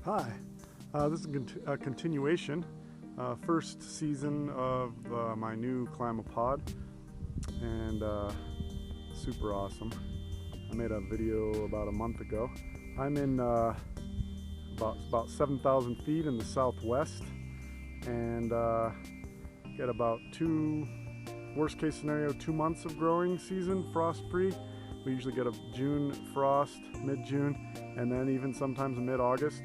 Hi, this is a continuation, first season of my new Climapod, and super awesome. I made a video about a month ago. I'm in about 7,000 feet in the southwest, and get about worst case scenario, 2 months of growing season, frost-free. We usually get a June frost, mid-June, and then even sometimes mid-August.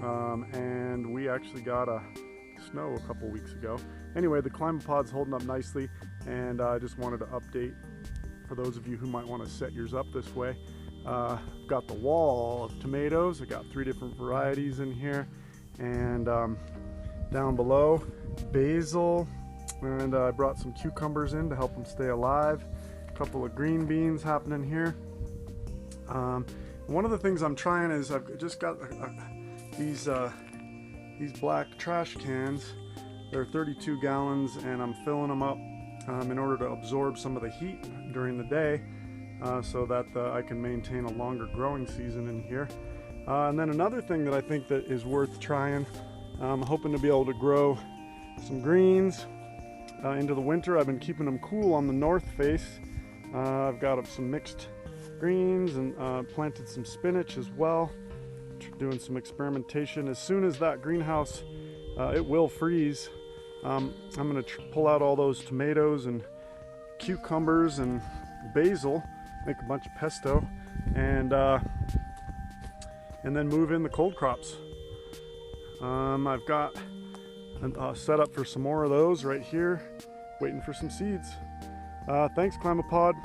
And we actually got a snow a couple weeks ago. Anyway, the Climapod's holding up nicely, and I just wanted to update for those of you who might want to set yours up this way. I've got the wall of tomatoes. I got 3 different varieties in here, and down below, basil, and I brought some cucumbers in to help them stay alive. A couple of green beans happening here. One of the things I'm trying is I've just got these black trash cans. They're 32 gallons, and I'm filling them up in order to absorb some of the heat during the day, so that I can maintain a longer growing season in here. And then another thing that I think that is worth trying, I'm hoping to be able to grow some greens into the winter. I've been keeping them cool on the north face. I've got some mixed greens and planted some spinach as well. Doing some experimentation. As soon as that greenhouse, it will freeze, I'm going to pull out all those tomatoes and cucumbers and basil, make a bunch of pesto, and then move in the cold crops. I've got set up for some more of those right here, waiting for some seeds. Thanks, Climapod.